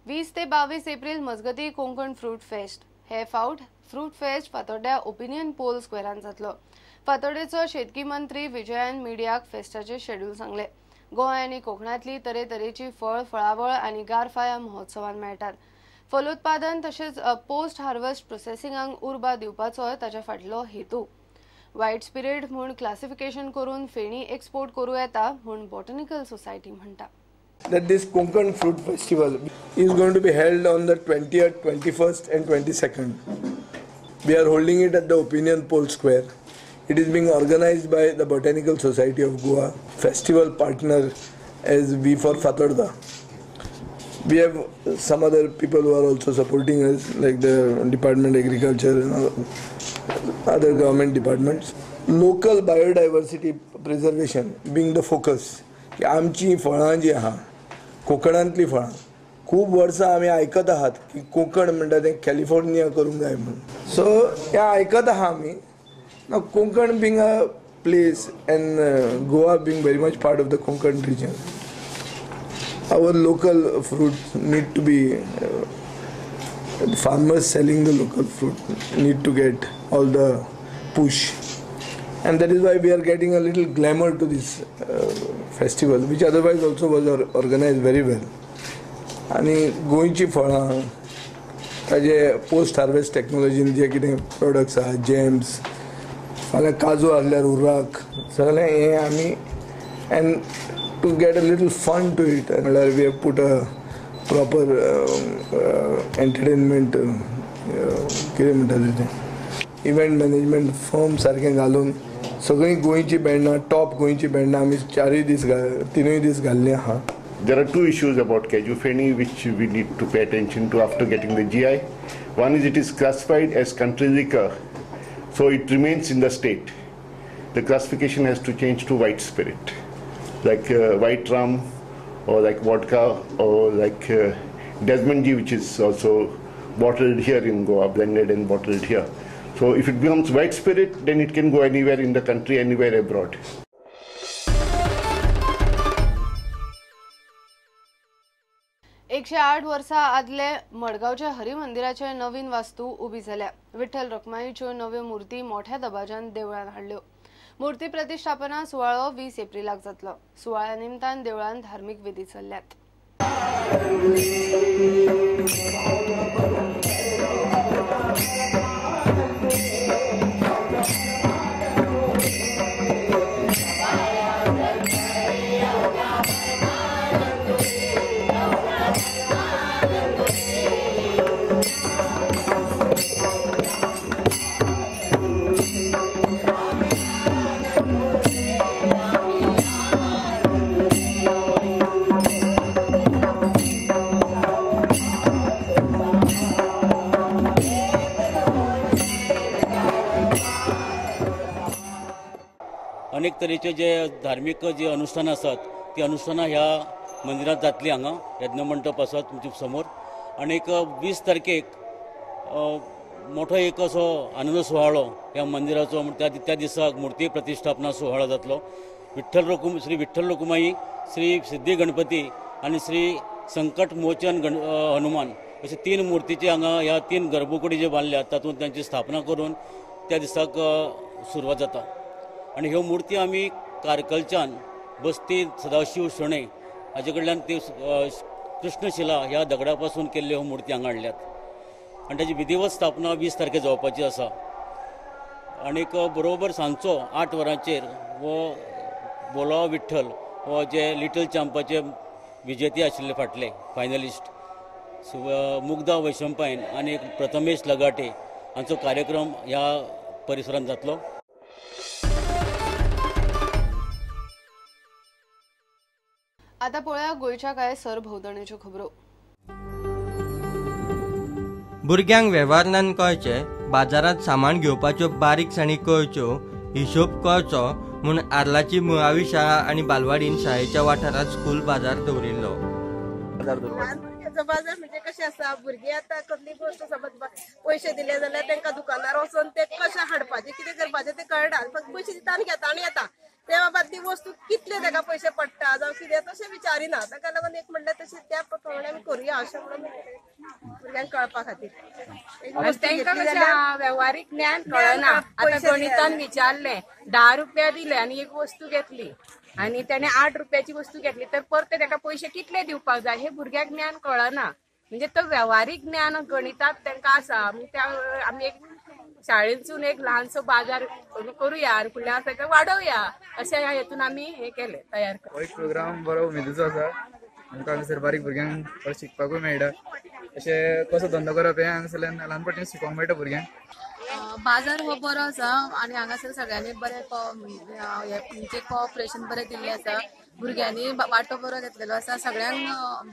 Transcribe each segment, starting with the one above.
20 ते 22 एप्रिल मजगती Konkan fruit fest हे फावट फ्रूट फेस्ट फातोड्ड्या ओपिनियन पोल स्क्वेरान जातलो। फातोड्डेचो शेतकी मंत्री विजयान मिडियाक फेस्टाचे शेड्यूल सांगले। गोंय आनी कोकणातली तरेतरेची फळ फळावळ आनी गारफाया महोत्सवान मेळटात। फलोत्पादन तशेंच पोस्ट हार्वेस्ट प्रोसेसिंगाक उर्बा दिवपाचो ताच्या फाटलो हेतू। व्हाईट स्पिरिट म्हूण क्लासिफिकेशन करून फेणी एक्सपोर्ट करूं येता म्हूण बॉटनिकल सोसायटी म्हणटा। That this Konkan Fruit Festival is going to be held on the 20th, 21st and 22nd. We are holding it at the Opinion Pole Square. It is being organized by the Botanical Society of Goa. Festival partner as we for Fatodda. We have some other people who are also supporting us, like the Department of Agriculture and other government departments. Local biodiversity preservation being the focus. की आमची फळां जी आहा कोकणांतली फळां खूब वर्सां आमी आयकत आहात की कोकण म्हणटा तें कॅलिफोर्निया करूंक जाय म्हणून। सो हें आयकत आहा आमी। Now Konkan being a place and Goa being very much part of the Konkan region, our local fruit need to be farmers selling the local fruit need to get all the push. And that is why we are getting a little glamour to this festival, which otherwise also was organized very well. आणि गोंयची फळां ताजे post harvest टेक्नॉलॉजीन जे कितें products आहा, James, फाल्यां काजू आहल्यार उर्राक, सगळें हें आमी and to get a little fun to it म्हळ्यार we have put a proper entertainment कितें म्हणटा तें इव्हेंट मॅनेजमेंट फर्म सारकें घालून सगळी गोंयची बँडां टॉप गोंयची बँडां आमी तीनूय दीस घाल्लीं आहा। There are two issues about Kaju Feni which we need to pay attention to after getting the GI. One is it is classified as country liquor, so it remains in the state. The classification has to change to white spirit, like white rum or like vodka or like Desmond G, which is also bottled here in Goa, blended and bottled here. So if it becomes white spirit, then it can go anywhere in the country, anywhere abroad. एकशे 8 वर्सां आदले मडगांवच्या हरी मंदिराचे नवीन वास्तू उबी जाल्या। विठ्ठल रखुमाईच्यो नव्यो मुर्ती मोठ्या दबाज्यान देवळान हाडल्यो। मुर्ती प्रतिष्ठापना सुवाळो 20 एप्रिलाक जातलो। सुवाळ्या निमतान देवळान धार्मीक विधी चल्ल्यात। अनेक तरेचे जे धार्मिक जे अनुष्ठान आसात ती अनुष्ठानां ह्या मंदिरात जातली। हांगा यज्ञ मंडप आसा तुमच्या समोर आणि 20 तारखेक मोठो एक असो आनंद सुवाळो ह्या मंदिराचो त्या दिसाक मूर्ती प्रतिष्ठापना सुवाळो जातलो। श्री विठ्ठल रखुमाई, श्री सिद्धी गणपती आणि श्री संकट मोचन हनुमान अशे 3 मुर्तीचे हांगा ह्या 3 गर्भकुडी जे बांदल्यात तातूंत त्यांची स्थापना करून त्या दिसाक सुरवात जाता। आणि ह्यो मूर्ती आमी कारकलच्यान बस्ती सदाशिव शणै हाजे कडल्यान ती कृष्णशिला ह्या दगडा पासून केल्ल्यो ह्यो मूर्ती हांगा हाडल्यात आणि ताची विधिवत स्थापना 20 तारखेक जावपाची आसा। आणि बरोबर सांजचो 8 वरांचेर हो बोलावा विठ्ठल हो जे लिटल चॅम्पाचे विजेते आशिल्ले फाटले फायनलिस्ट मुग्धा वैशंपायन आणि प्रथमेश लगाटे हांचो कार्यक्रम ह्या परिसरांत जातलो। आता पळया गोयच्या कांय सरभोंवतणेच्यो खबरो। भुरग्यांक वेव्हारांत कळचे, बाजारात सामान घेवपाच्यो बारीकसाणी कळच्यो, हिशोब कळचो म्हूण आर्लाची मुळावी शाळा आनी बालवाडीन शाळेच्या वाठारात स्कूल बाजार दवरिल्लो। बाजार म्हणजे कशें आसा, भुरगीं आतां कसली गोश्ट समज पयशे दिले जाल्यार तांकां दुकानार वचून ते कशें हाडपाचें कितें करपाचें तें कळना, फक्त पयशे दिता आनी घेता आनी येता। त्या बाबतीत वस्तू कितले ताका पैसे पडटा जावं कितें तशें विचारिना ताका लागून एक म्हणल्यार तशें त्या प्रमाणे आमी करुया अशें म्हणून भुरग्यांक कळपा खातीर तांकां कशें व्यवहारीक ज्ञान कळना. आतां गणितान विचारलें 10 रुपया दिले आनी एक वस्तू घेतली आनी त्याने 8 रुपयाची वस्तू घेतली तर परते ताका पैसे कितले दिवपाक जाय हे भुरग्याक ज्ञान कळना. म्हणजे तो व्यवहारीक ज्ञान गणितात तांकां आसा. आमी एक शाळेंतसून एक ल्हानसो बाजार करूया आनी फुडल्या वर्साक वाडोवया अशें ह्या हेतून आमी हे केले तयार केले. हो एक प्रोग्राम बरो उमेदीचो आसा. आमकां हांगासर बारीक भुरग्यांक शिकपाकूय मेळटा. अशें कसो धंदो करप हें हांगासरल्यान ल्हानपणाच्यान शिकोवंक मेळटा भुरग्यांक. बाजार हो बरो आसा आनी हांगासर सगळ्यांनी बरें म्हणजे कोऑपरेशन बरें दिल्लें आसा. भुरग्यांनी वांटो बरो घेतलेलो आसा. सगळ्यांक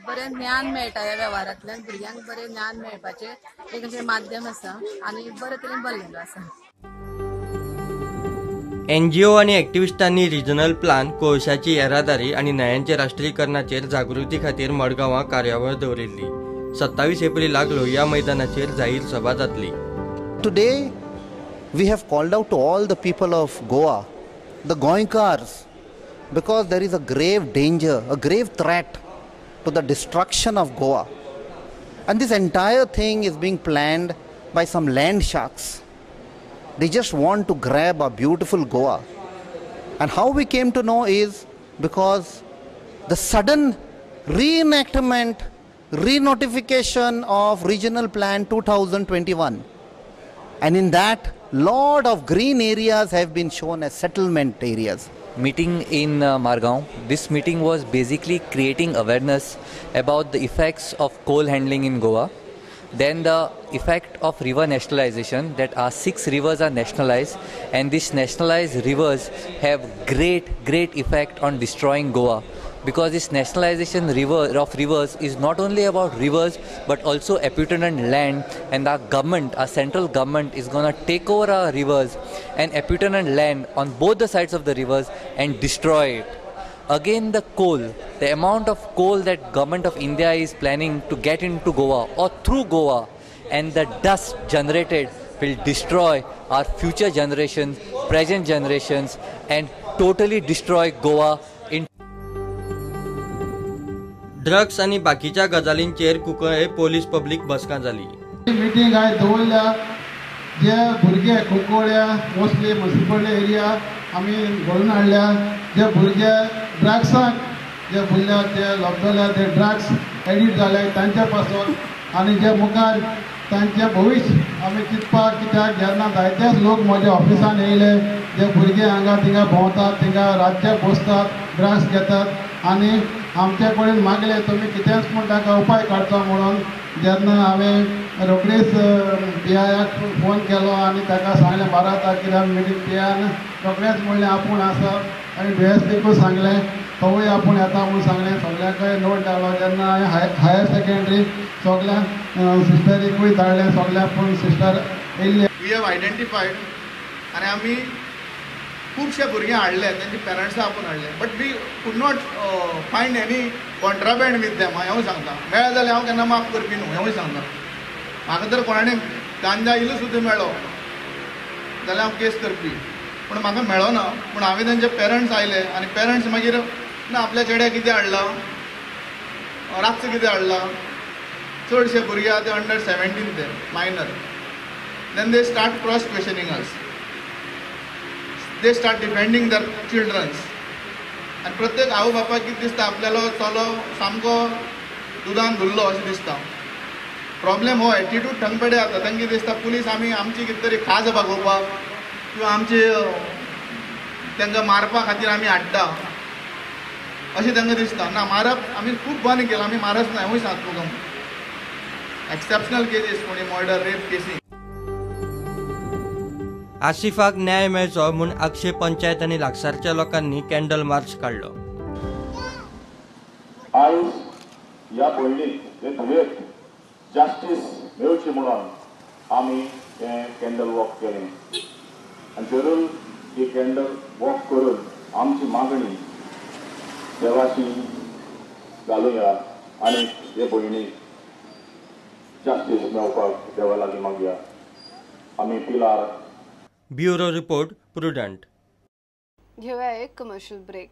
बरें ज्ञान मेळटा ह्या वेव्हारांतल्यान. भुरग्यांक बरें ज्ञान मेळपाचें एक अशें माध्यम आसा आनी बरे तरेन भरलेलो आसा. NGO आनी एक्टिविस्टांनी रिजनल प्लान, कोळशाची येरादारी आनी न्हंयांच्या राष्ट्रीयकरणाचेर जागृती खातीर मडगांवां कार्यावळ दवरिल्ली. 27 एप्रिलाक लोहिया मैदानाचेर जाहीर सभा जातली. Today we have called out to all the people of Goa, the Goinkars, because there is a grave danger, a grave threat to the destruction of Goa. And this entire thing is being planned by some land sharks. They just want to grab our beautiful Goa. And how we came to know is because the sudden reenactment, renotification of Regional Plan 2021. And in that, lot of green areas have been shown as settlement areas. Meeting in Margaon. This meeting was basically creating awareness about the effects of coal handling in Goa. Then the effect of river nationalization, that our 6 rivers are nationalized, and these nationalized rivers have great effect on destroying Goa. Because this nationalization of rivers is not only about rivers but also appurtenant land, and our government, our central government is going to take over our rivers and appurtenant land on both the sides of the rivers and destroy it. Again, the coal, the amount of coal that government of India is planning to get into Goa or through Goa, and the dust generated will destroy our future generations, present generations, and totally destroy Goa. Drugs आनी बाकीच्या गजालींचेर Cuncolim police public बसका जाली. Meeting आयज दवरल्या जे भुरगे Cuncolim mostly municipal area आमी घडोवन हाडल्या. जे भुरगे ड्रग्साक जे भुरग्याक जे लॉकडावनार ते ड्रग्स एडिक्ट जाले तांचे पासून आनी जे मुखार तांचे भविश्य आमी चिंतपाक, कित्याक जेन्ना जायतेच लोक म्हज्या ऑफिसान येयले, जे भुरगे हांगा थिंगा भोंवतात, थिंगा रातचे बसतात, ड्रग्स घेतात आनी आमचे कडेन मागले तुमी कितेंच म्हूण ताका उपाय काडचो म्हणून. जेन्ना हांवें रोखडीच PIक फोन केलो आनी ताका सांगलें 12 तारखेर मिटींग PIन रोखडेंच म्हणलें आपूण आसा आनी DSPकूय सांगलें तोवूय आपूण येता म्हूण सांगलें. सगळ्यांकय नोट धाडलो. जेन्ना हांवें हायर सेकंडरी सगळ्यांक सिस्टरीकूय धाडलें, सगळ्या पूण सिस्टर येयल्ले. वी हॅव आयडेंटिफायड आनी आमी खुबशे भुरगे हाडले, तेंचे पेरंट्स आपूण हाडले, but we could not find any contraband with them. हांव सांगता मेळ्ळा जाल्यार हांव केन्ना माफ करपी न्हू. हांवूय सांगता म्हाका जर कोणाने गांजा इल्लो सुद्दां मेळ्ळो जाल्यार हांव केस करपी, पूण म्हाका मेळ्ळो ना. पूण हांवें तेंचे पेरंट्स आयले आनी पेरंट्स मागीर ना आपल्या चेड्याक कितें हाडला, रातचो कितें हाडला. चडशे भुरगे आहा ते अंडर 17 ते minor. Then they start cross questioning us. They start defending their childrens. आनी प्रत्येक आवय बापाक कितें दिसता आपल्यालो चलो सामको दुदान धुल्लो अशें दिसता. प्रॉब्लेम हो एटिट्यूड थंगपेडे जाता. तांकां कितें दिसता पुलीस आमी आमची कितें तरी खाज भागोवपाक किंवा आमचे तांकां मारपा खातीर आमी हाडटा अशें तांकां दिसता. ना, मारप आमी खूब बंद केलां, आमी मारच ना. हांवूय सांगता तुका एक्सेप्शनल केसीस कोणी मर्डर रेप केसी. आसिफाक न्याय मेळचो म्हूण अक्षय पंचायत आनी लागसारच्या लोकांनी कॅन्डल मार्च काडलो. आयज ह्या भयणीक हे धुवेक जस्टीस मेळची म्हणून आमी हें कॅन्डल वॉक केलें. आनी जरूर ही कॅन्डल वॉक करून आमची मागणी देवाची घालुया आनी हे भयणीक जस्टीस मेळपाक देवा लागीं मागया. आमी पिलार. Bureau report, prudent. घेऊया एक कमर्शियल ब्रेक.